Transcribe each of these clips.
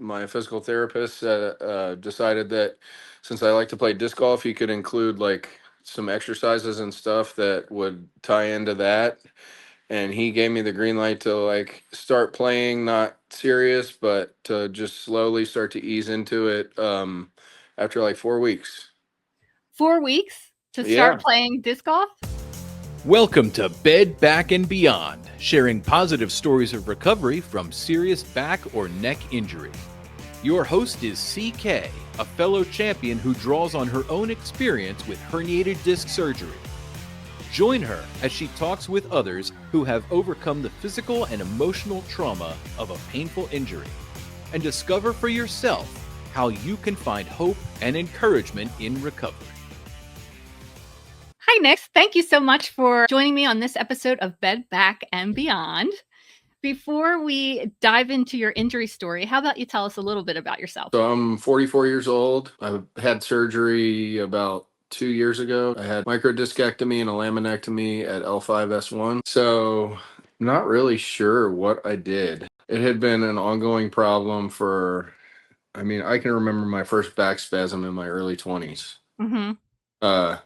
my physical therapist decided that since I like to play disc golf, he could include like some exercises and stuff that would tie into that. And he gave me the green light to like start playing, not serious, but to just slowly start to ease into it after like 4 weeks. 4 weeks to start Yeah. playing disc golf? Welcome to Bed, Back, and Beyond, sharing positive stories of recovery from serious back or neck injury. Your host is CK, a fellow champion who draws on her own experience with herniated disc surgery. Join her as she talks with others who have overcome the physical and emotional trauma of a painful injury, and discover for yourself how you can find hope and encouragement in recovery. Hi, Nick. Thank you so much for joining me on this episode of Bed, Back, and Beyond. Before we dive into your injury story, how about you tell us a little bit about yourself? So I'm 44 years old. I had surgery about 2 years ago. I had microdiscectomy and a laminectomy at L5S1. So not really sure what I did. It had been an ongoing problem I can remember my first back spasm in my early 20s. Mm-hmm. Uh,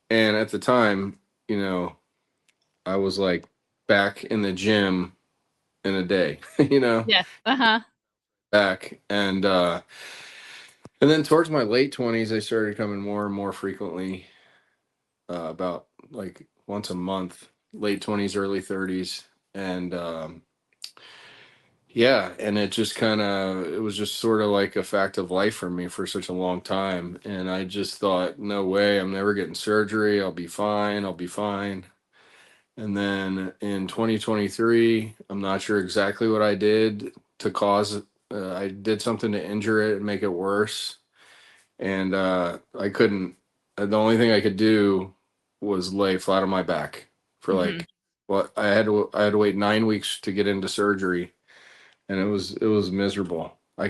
and at the time, you know, I was like back in the gym in a day, Yes. Uh-huh. back. And then towards my late 20s, I started coming more and more frequently, about like once a month, late 20s, early 30s. And yeah, and it was just sort of like a fact of life for me for such a long time. And I just thought, no way, I'm never getting surgery. I'll be fine. I'll be fine. And then in 2023, I'm not sure exactly what I did to cause I did something to injure it and make it worse. And I couldn't, the only thing I could do was lay flat on my back for Mm-hmm. like, well, I had to wait 9 weeks to get into surgery, and it was miserable. I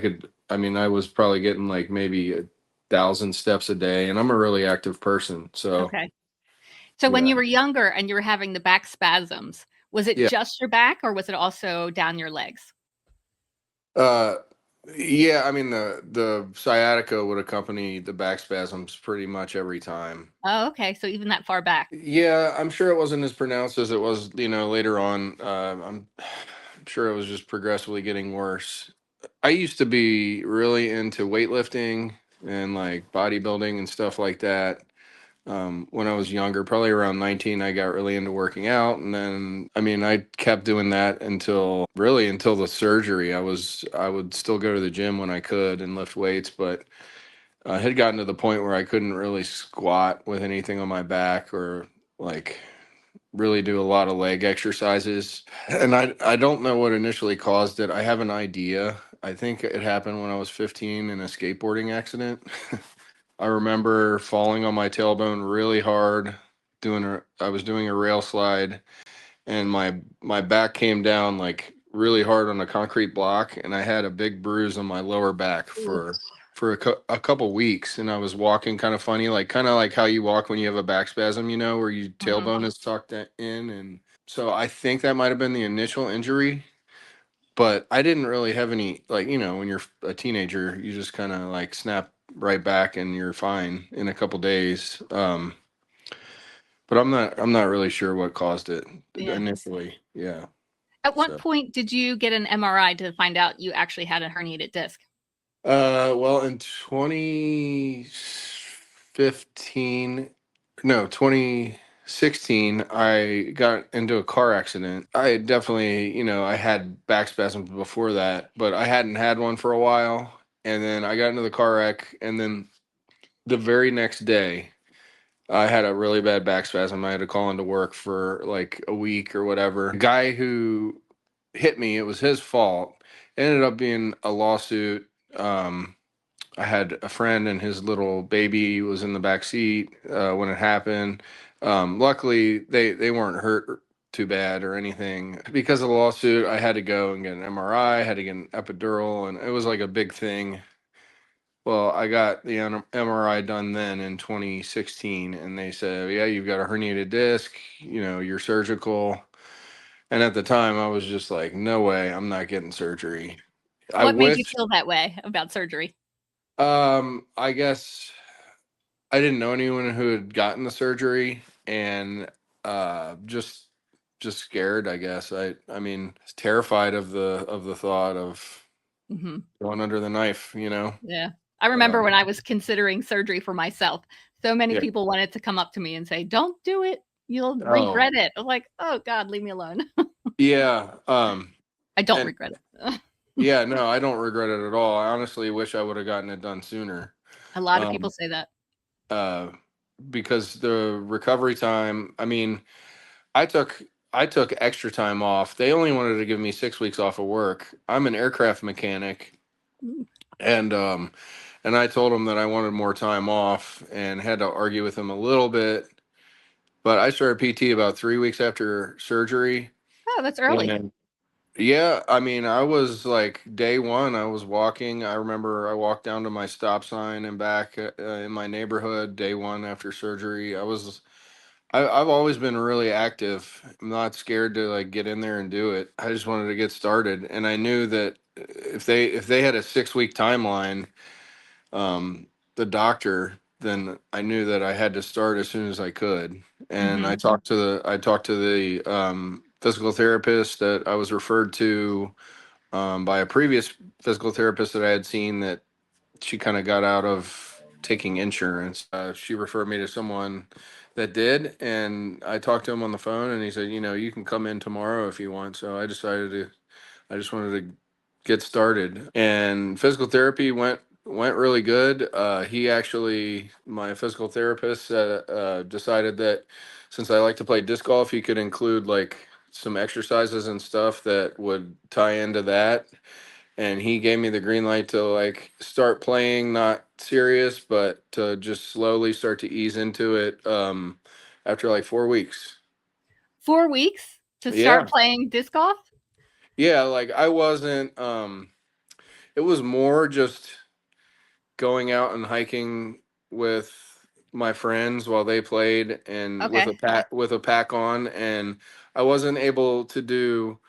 was probably getting like maybe 1,000 steps a day, and I'm a really active person. So Okay. So when you yeah. were younger and you were having the back spasms, was it Yeah. just your back or was it also down your legs? Uh, yeah, I mean the sciatica would accompany the back spasms pretty much every time. Oh, okay. So even that far back. Yeah, I'm sure it wasn't as pronounced as it was, later on. I'm sure it was just progressively getting worse. I used to be really into weightlifting and like bodybuilding and stuff like that. When I was younger, probably around 19, I got really into working out, and then I kept doing that until the surgery. I would still go to the gym when I could and lift weights, but I had gotten to the point where I couldn't really squat with anything on my back or like really do a lot of leg exercises. And I don't know what initially caused it. I have an idea. I think it happened when I was 15 in a skateboarding accident. I remember falling on my tailbone really hard. I was doing a rail slide, and my back came down like really hard on a concrete block, and I had a big bruise on my lower back Ooh. for a couple weeks, and I was walking kind of like how you walk when you have a back spasm, where your Mhm. tailbone is tucked in. And so I think that might have been the initial injury, but I didn't really have any, like, when you're a teenager, you just kind of like snap right back and you're fine in a couple days. But I'm not really sure what caused it Yeah. initially. Yeah. At what So, point did you get an MRI to find out you actually had a herniated disc? well, in 2015, no, 2016, I got into a car accident. I definitely, I had back spasms before that, but I hadn't had one for a while. And then I got into the car wreck, and then the very next day, I had a really bad back spasm. I had to call into work for like a week or whatever. The guy who hit me, it was his fault. It ended up being a lawsuit. Um, I had a friend and his little baby was in the back seat when it happened. Luckily, they weren't hurt too bad or anything. Because of the lawsuit, I had to go and get an MRI, had to get an epidural, and it was like a big thing. Well, I got the MRI done then in 2016, and they said, yeah, you've got a herniated disc, you're surgical. And at the time, I was just like, no way, I'm not getting surgery. I What made you wish, feel that way about surgery? I guess I didn't know anyone who had gotten the surgery, and just scared, I guess. I mean, terrified of the thought of Hmm. going under the knife, you know. Yeah. I remember Um, when I was considering surgery for myself, so many yeah. people wanted to come up to me and say, "Don't do it. You'll Oh, regret it." I'm like, "Oh God, leave me alone." yeah. I don't And regret it. yeah, no, I don't regret it at all. I honestly wish I would have gotten it done sooner. A lot of people Um, say that. uh, because the recovery time, I mean, I took I took extra time off. They only wanted to give me 6 weeks off of work. I'm an aircraft mechanic, Mm. and I told them that I wanted more time off and had to argue with them a little bit. But I started PT about 3 weeks after surgery, Oh, that's early. and yeah, I mean, I was like day one. I was walking. I remember I walked down to my stop sign and back in my neighborhood day one after surgery. I've always been really active. I'm not scared to like get in there and do it. I just wanted to get started, and I knew that if they had a 6 week timeline, the doctor, then I knew that I had to start as soon as I could. And Hmm. I talked to the physical therapist that I was referred to by a previous physical therapist that I had seen, that she kind of got out of taking insurance. She referred me to someone that did, and I talked to him on the phone, and he said, you can come in tomorrow if you want. So I just wanted to get started, and physical therapy went really good. My physical therapist decided that since I like to play disc golf, he could include like some exercises and stuff that would tie into that, and he gave me the green light to like start playing, not serious, but to just slowly start to ease into it after like 4 weeks. 4 weeks to start Yeah. playing disc golf? Yeah, like I wasn't it was more just going out and hiking with my friends while they played, and Okay. with a pack on, and I wasn't able to do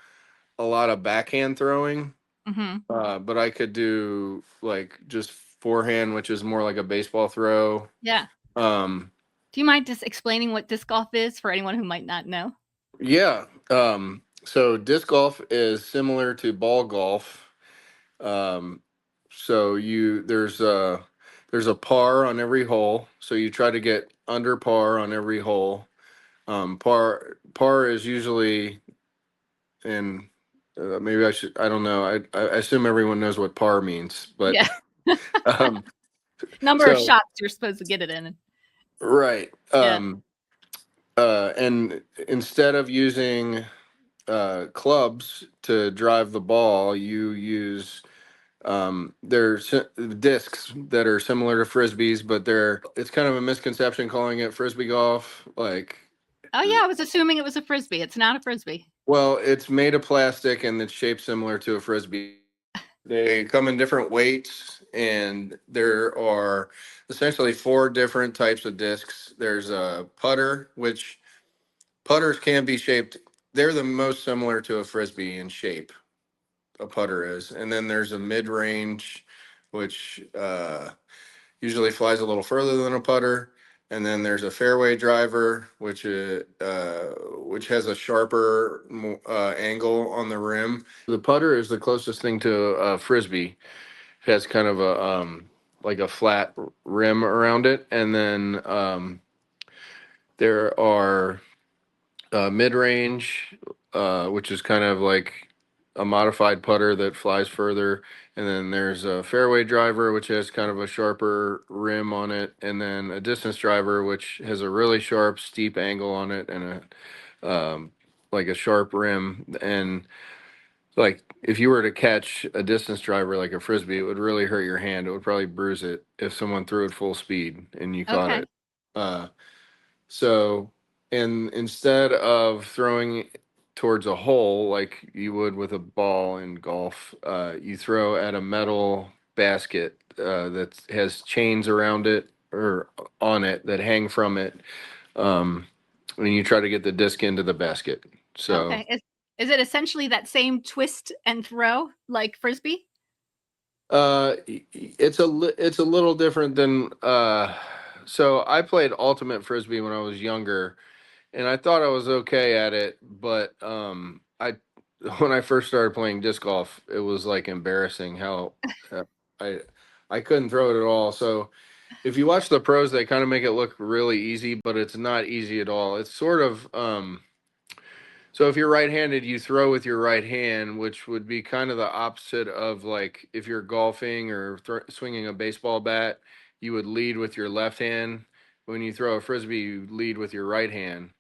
a lot of backhand throwing. Hmm. But I could do like just forehand, which is more like a baseball throw. Yeah. Um, Do you mind just explaining what disc golf is for anyone who might not know? yeah. So disc golf is similar to ball golf. Um, so there's a par on every hole. So you try to get under par on every hole. Par is usually in maybe I don't know. I assume everyone knows what par means, but Yeah. um, Number of so shots you're supposed to get it in. right. Yeah. And instead of using clubs to drive the ball, you use there's discs that are similar to frisbees, but it's kind of a misconception calling it frisbee golf. Like, Oh, yeah, I was assuming it was a Frisbee. It's not a Frisbee. well, it's made of plastic and it's shaped similar to a frisbee. They come in different weights, and there are essentially four different types of discs. There's a putter, which putters can be shaped. They're the most similar to a frisbee in shape. A putter is, and then there's a mid-range, which usually flies a little further than a putter. And then there's a fairway driver, which has a sharper angle on the rim. The putter is the closest thing to a frisbee. It has kind of a like a flat rim around it, and then there are mid-range, which is kind of like a modified putter that flies further. And then there's a fairway driver, which has kind of a sharper rim on it. And then a distance driver, which has a really sharp, steep angle on it, and like a sharp rim. And like if you were to catch a distance driver like a frisbee, it would really hurt your hand. It would probably bruise it if someone threw it full speed and you caught Okay. it. Uh, so, and instead of throwing towards a hole like you would with a ball in golf, you throw at a metal basket that has chains around it or on it that hang from it. Um, and you try to get the disc into the basket. So, Okay. Is it essentially that same twist and throw like Frisbee? It's a little different than so I played ultimate frisbee when I was younger, and I thought I was okay at it, but I when I first started playing disc golf, it was like embarrassing how uh, I I couldn't throw it at all. So if you watch the pros, they kind of make it look really easy, but it's not easy at all. It's sort of so if you're right-handed, you throw with your right hand, which would be kind of the opposite of like if you're golfing or swinging a baseball bat, you would lead with your left hand. When you throw a frisbee, you lead with your right hand.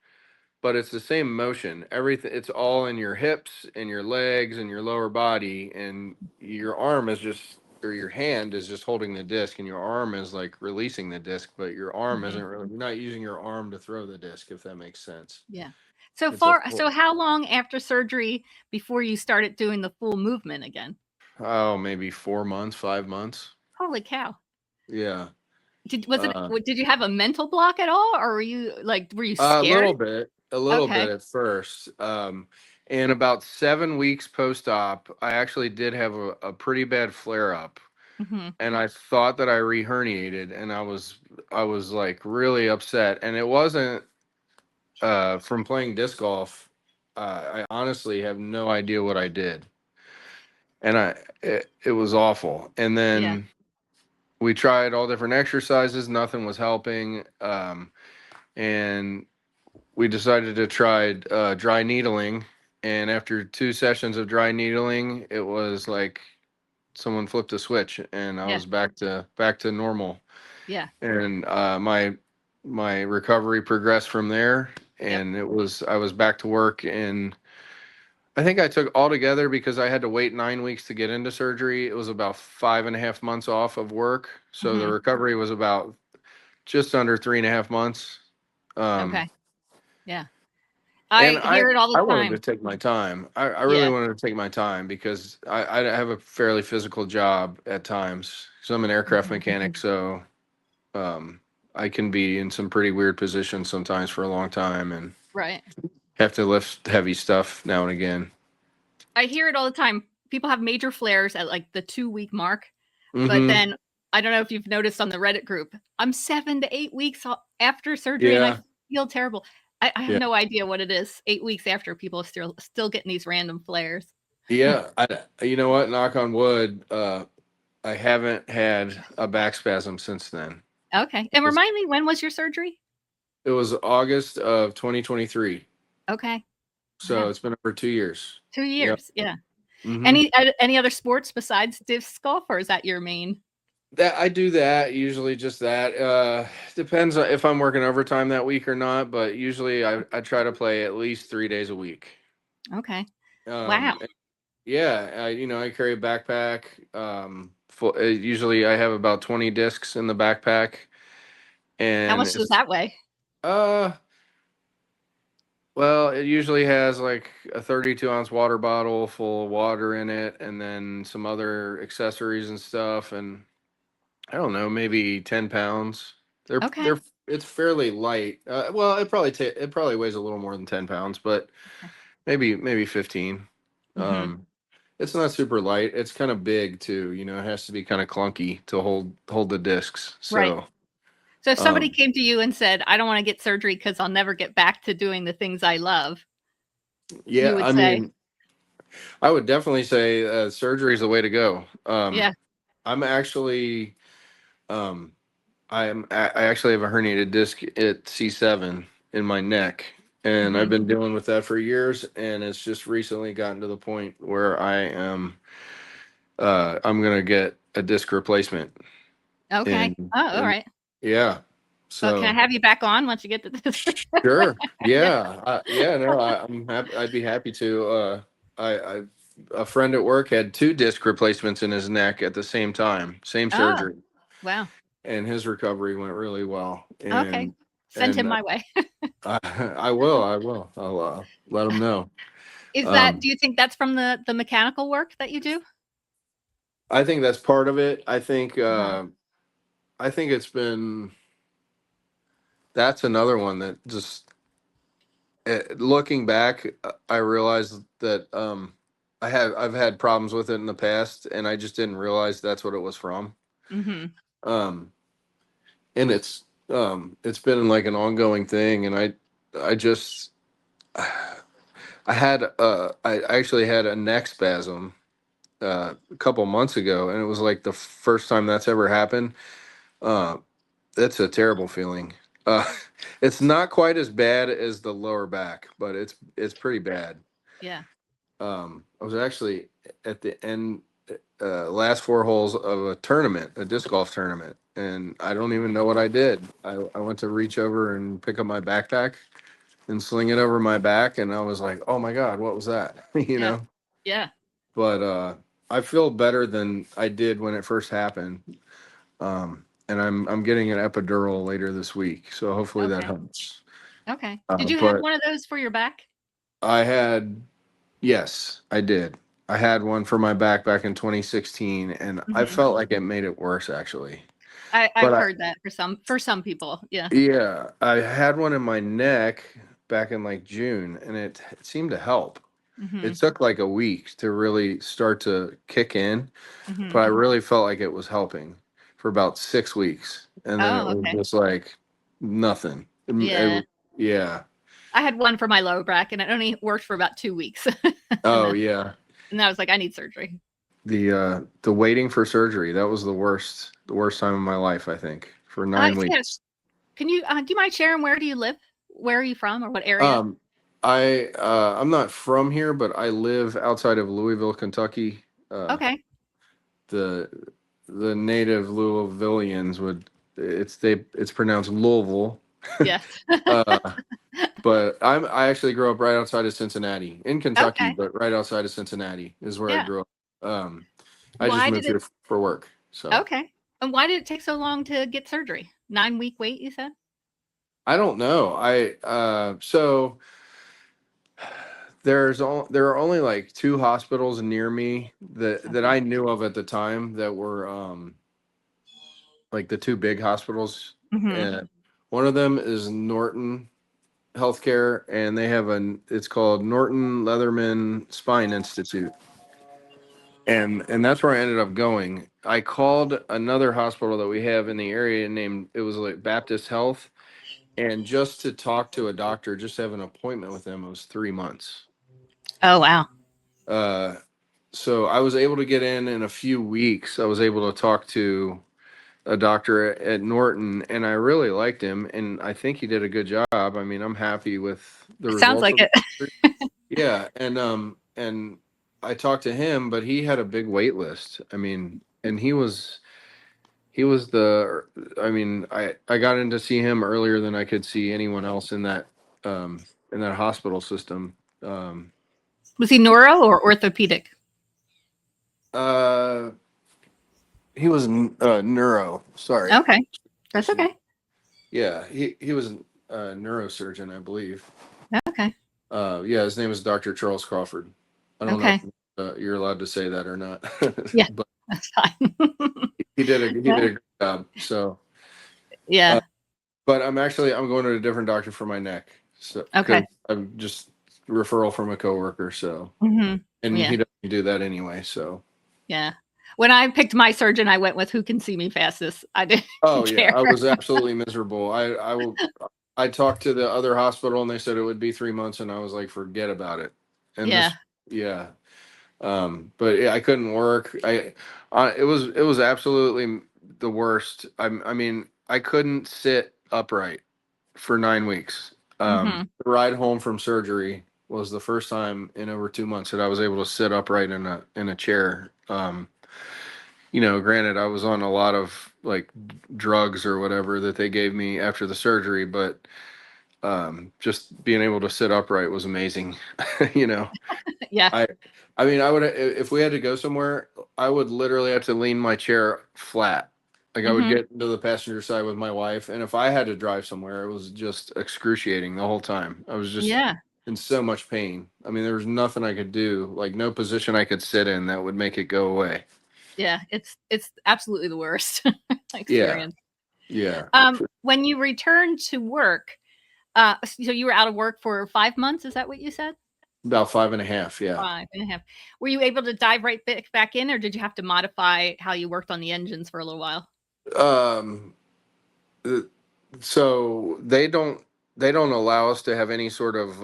But it's the same motion. Everything, it's all in your hips and your legs and your lower body, and your arm is just, or your hand is just holding the disc, and your arm is like releasing the disc, but your arm Hmm. isn't really, you're not using your arm to throw the disc, if that makes sense. Yeah. It's a So how long after surgery before you started doing the full movement again? Oh, maybe 4 months, 5 months. Holy cow. Yeah. Uh, Did you have a mental block at all, or were you a scared? little bit, a little bit Okay. at first. And about 7 weeks post-op, I actually did have a pretty bad flare-up, Hmm. and I thought that I re-herniated, and I was like really upset, and it wasn't from playing disc golf. I honestly have no idea what I did, and it was awful. And Yeah. then we tried all different exercises, nothing was helping. And we decided to try dry needling. And after 2 sessions of dry needling, it was like someone flipped a switch, and I Yeah. was back to normal. Yeah. And my recovery progressed from there, Yep. and I was back to work. And I think I took altogether, because I had to wait 9 weeks to get into surgery. It was about 5.5 months off of work. So the Hmm. recovery was about just under 3.5 months. Um, Okay. Yeah. and I hear it all the I wanted to time. take my time. I really Yeah. wanted to take my time, because I have a fairly physical job at times. So I'm an aircraft Hmm. mechanic. So um, I can be in some pretty weird positions sometimes for a long time, and Right. have to lift heavy stuff now and again. I hear it all the time. People have major flares at like the 2 week mark, but Hmm. then I don't know if you've noticed on the Reddit group, I'm 7 to 8 weeks after surgery and I Yeah. feel terrible. I have Yeah. no idea what it is. 8 weeks after, people are still getting these random flares. Yeah. You know what? Knock on wood. I haven't had a back spasm since then. Okay. And remind me, when was your surgery? It was August of 2023. Okay. So Wow. it's been over 2 years. Two Yep. years. Yeah. Hmm. Any other sports besides disc golf, or is that your main? That I do that usually, just that. Depends on if I'm working overtime that week or not, but usually I try to play at least 3 days a week. Okay. Wow. Um, yeah, I carry a backpack. Usually I have about 20 discs in the backpack, How and much does that weigh? uh, well, it usually has like a 32-ounce water bottle full of water in it, and then some other accessories and stuff, and I don't know, maybe 10 pounds. Okay. It's fairly light. Well, it probably weighs a little more than 10 pounds, but Okay. maybe 15. Hmm. Um, it's not super light. It's kind of big too. It has to be kind of clunky to hold the discs. Right. So, So if somebody um, came to you and said, "I don't want to get surgery because I'll never get back to doing the things I love," you yeah, would I say, mean, I would definitely say surgery is the way to go. "Yeah. I'm actually, um, I actually have a herniated disc at C7 in my neck, and I've Hmm. been dealing with that for years, and it's just recently gotten to the point where I'm gonna get a disc replacement. Okay. And Oh, all and right. yeah, Well, can I so have you back on once you get to this?" sure, yeah, yeah, no, I'm happy. I'd be happy to. I a friend at work had two disc replacements in his neck at the same time, same Oh, surgery, wow. and his recovery went really well. Okay. And Send him and my way. I'll let him know. Do you think that's from the mechanical work that you do? I think that's part of it. Uh-huh. I think it's been that's another one that just looking back, I realized that. I've had problems with it in the past, and I just didn't realize that's what it was from. Mm-hmm. Um, and it's been like an ongoing thing, and I just I actually had a neck spasm a couple months ago, and it was like the first time that's ever happened. Uh, that's a terrible feeling. Uh, it's not quite as bad as the lower back, but it's pretty bad. Yeah. I was actually at the end, last four holes of a tournament, a disc golf tournament, and I don't even know what I did. I went to reach over and pick up my backpack and sling it over my back, and I was like, "Oh my God, what was that?" you Yeah. know. Yeah. But I feel better than I did when it first happened. And I'm getting an epidural later this week, so hopefully that Okay. helps. Okay. Did you have But one of those for your back? I had, yes, I did. I had one for my back in 2016, and I Mm-hmm. felt like it made it worse actually. I've But heard that for some people. Yeah. yeah, I had one in my neck back in like June, and it seemed to help. It Mm-hmm. took like a week to really start to kick in, Mm-hmm. but I really felt like it was helping for about 6 weeks, and then it Oh, was okay. just like nothing. Yeah. Yeah. I had one for my lower back, and it only worked for about 2 weeks, and Oh then yeah. I was like, I need surgery. The waiting for surgery, that was the worst time of my life, I think, for nine Yeah. weeks. Can you do you mind sharing where do you live? Where are you from, or what area? Um, I'm not from here, but I live outside of Louisville, Kentucky. Uh, Okay. the the native Louisvillians would it's pronounced Louisville. Yes. uh, but I actually grew up right outside of Cincinnati, in Kentucky, Okay. but right outside of Cincinnati is where I Yeah. grew up. I just Why moved did it? here for work. So Okay. And why did it take so long to get surgery? 9-week wait, you said? I don't know. So there are only like two hospitals near me that Okay. I knew of at the time that were like the two big hospitals, Mhm. and one of them is Norton Healthcare, and they have it's called Norton Leatherman Spine Institute, and that's where I ended up going. I called another hospital that we have in the area named, it was like Baptist Health, and just to talk to a doctor, just have an appointment with them, it was 3 months. Oh, wow. uh so I was able to get in a few weeks. I was able to talk to a doctor at Norton, and I really liked him, and I think he did a good job. I mean, I'm happy with the It sounds results like of it. the, yeah, and I talked to him, but he had a big wait list. I mean, and he was the I mean, I got in to see him earlier than I could see anyone else in that hospital system. Um Was he neuro or orthopedic? uh he was neuro, sorry. Okay. I That's should, okay. yeah, he was a neurosurgeon, I believe. Okay. Yeah, his name is Dr. Charles Crawford. I don't know Okay. if you're allowed to say that or not, Yeah, but that's fine. he did a great job. So, uh, Yeah. but I'm going to a different doctor for my neck. So, because Okay. I'm just referral from a coworker. So, Mhm. and Yeah. he doesn't do that anyway. So, Yeah. When I picked my surgeon, I went with who can see me fastest. I didn't oh yeah, care. I was absolutely miserable. I talked to the other hospital, and they said it would be 3 months, and I was like, forget about it. And Yeah. yeah. But yeah, I couldn't work. It was absolutely the worst. I mean, I couldn't sit upright for 9 weeks. Mhm. The ride home from surgery was the first time in over 2 months that I was able to sit upright in a chair. Granted, I was on a lot of like drugs or whatever that they gave me after the surgery, but just being able to sit upright was amazing. you know. Yeah. I I mean, I would, if we had to go somewhere, I would literally have to lean my chair flat. Like I would Mhm. get into the passenger side with my wife, and if I had to drive somewhere, it was just excruciating the whole time. I was just Yeah. in so much pain. I mean, there was nothing I could do, like no position I could sit in that would make it go away. Yeah. It's absolutely the worst Yeah, experience. yeah. When you returned to work, so you were out of work for 5 months, is that what you said? About 5.5. Yeah. 5.5. Were you able to dive right back in, or did you have to modify how you worked on the engines for a little while? Um, uh, so they don't allow us to have any sort of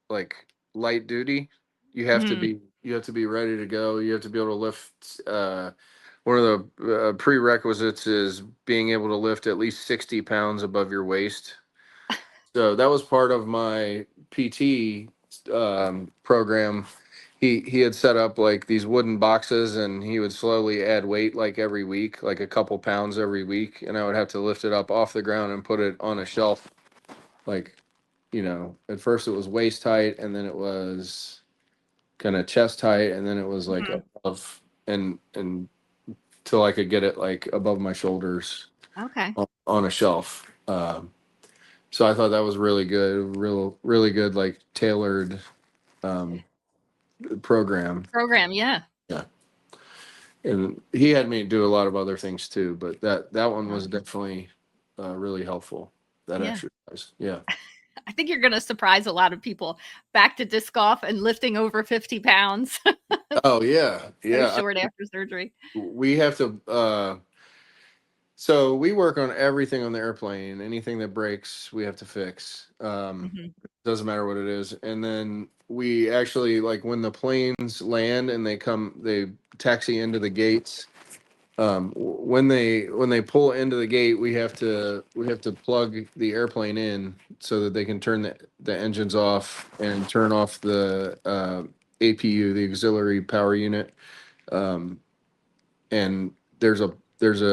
like light duty. Mhm. You have to be ready to go. You have to be able to lift. One of the prerequisites is being able to lift at least 60 pounds above your waist. So that was part of my PT program. He had set up like these wooden boxes, and he would slowly add weight like every week, like a couple pounds every week, and I would have to lift it up off the ground and put it on a shelf. Like, at first it was waist height, and then it was kind of chest height, and then it was like Mhm. above, and till I could get it like above my shoulders Okay. on a shelf. So I thought that was really good, really good, like tailored um, program. Program, yeah. Yeah, and he had me do a lot of other things too, but that one Uh, was definitely really helpful. That yeah. exercise, yeah. I think you're gonna surprise a lot of people. Back to disc golf and lifting over 50 pounds Oh yeah, so yeah. short after surgery. We have to. So we work on everything on the airplane. Anything that breaks, we have to fix. Mhm. Doesn't matter what it is. And then we actually, like, when the planes land and they taxi into the gates. When they pull into the gate, we have to plug the airplane in so that they can turn the engines off and turn off the APU, the auxiliary power unit. Um, and there's a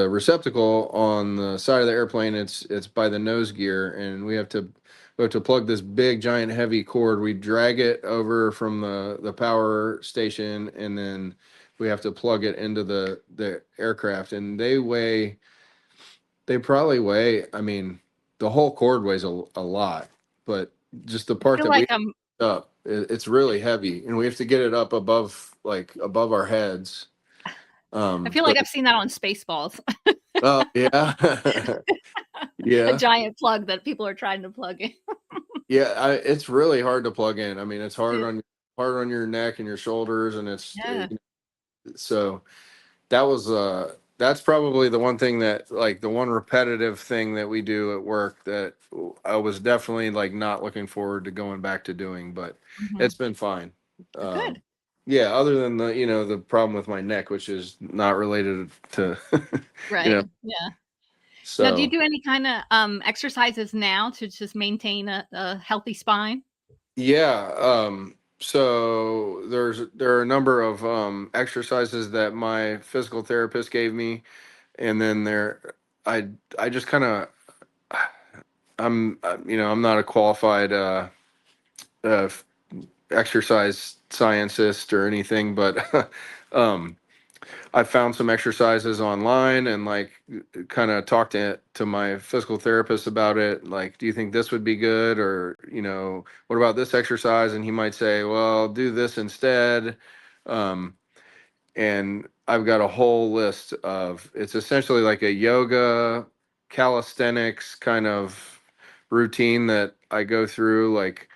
receptacle on the side of the airplane. It's by the nose gear, and we have to plug this big giant heavy cord. We drag it over from the power station, and then we have to plug it into the aircraft. And they probably weigh, I mean, the whole cord weighs a lot, but just the I part feel that we like I'm up, it's really heavy, and we have to get it up above our heads. I feel like But I've seen that on Spaceballs. oh yeah, A yeah, giant plug that people are trying to plug in. yeah. It's really hard to plug in. I mean, it's Yeah. hard on your neck and your shoulders, and Yeah. so that's probably the one thing that, like, the one repetitive thing that we do at work that I was definitely like not looking forward to going back to doing, but Mhm. it's been fine. Good. Yeah, other than the problem with my neck, which is not related to you know, Right. Yeah. Now, do you so. do any kinda, exercises now to just maintain a healthy spine? Yeah, so there are a number of exercises that my physical therapist gave me, and then I I just kind of I'm not a qualified uh, exercise scientist or anything, but um, I found some exercises online and, like, kind of talked to my physical therapist about it. Like, do you think this would be good? Or, what about this exercise? And he might say, well, do this instead. Um, and I've got a whole list it's essentially like a yoga calisthenics kind of routine that I go through, like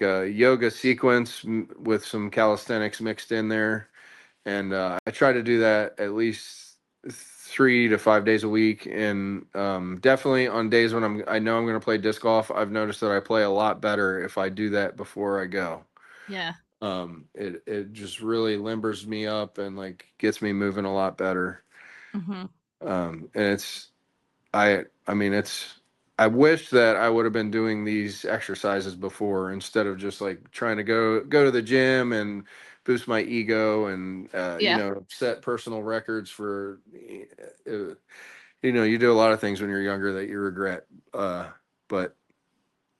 a yoga sequence with some calisthenics mixed in there. And I try to do that at least 3 to 5 days a week. And definitely on days when I know I'm going to play disc golf, I've noticed that I play a lot better if I do that before I go. Yeah. It just really limbers me up and, like, gets me moving a lot better. Mhm. And I mean, I wish that I would have been doing these exercises before, instead of just like trying to go to the gym and boost my ego and Yeah. set personal records for you do a lot of things when you're younger that you regret. But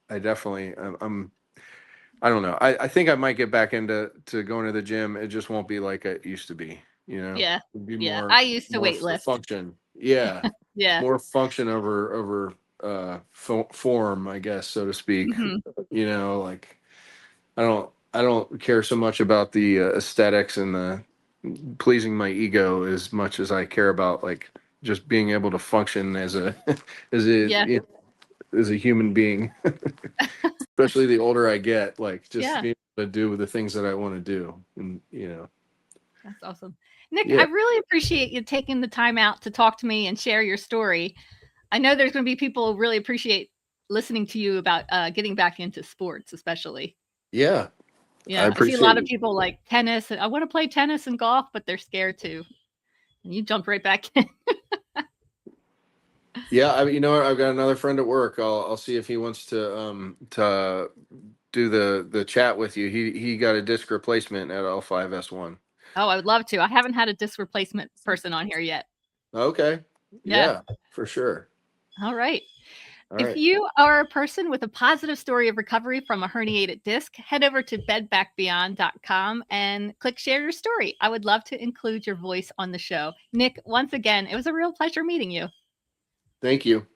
I definitely I don't know. I think I might get back into going to the gym. It just won't be like it used to be. Yeah. It'd be Yeah. more I used to weight for lift. function. Yeah, Yeah. more function over form, I guess, so to speak. Mhm. Like, I don't care so much about the aesthetics and the pleasing my ego as much as I care about, like, just being able to function as a as Yeah. a as a human being. Especially the older I get, like, just Yeah. being to do the things that I want to do. And, That's awesome. Nick, I yeah, really appreciate you taking the time out to talk to me and share your story. I know there's going to be people who really appreciate listening to you about getting back into sports, especially. yeah, I Yeah, I see a lot appreciate of it. people like tennis. I want to play tennis and golf, but they're scared to. And you jumped right back in. Yeah, you know what? I've got another friend at work. I'll see if he wants to do the chat with you. He got a disc replacement at L5S1. Oh, I would love to. I haven't had a disc replacement person on here yet. Okay. Yeah. Yeah, for sure. All right. All If right. you are a person with a positive story of recovery from a herniated disc, head over to bedbackbeyond.com and click share your story. I would love to include your voice on the show. Nick, once again, it was a real pleasure meeting you. Thank you.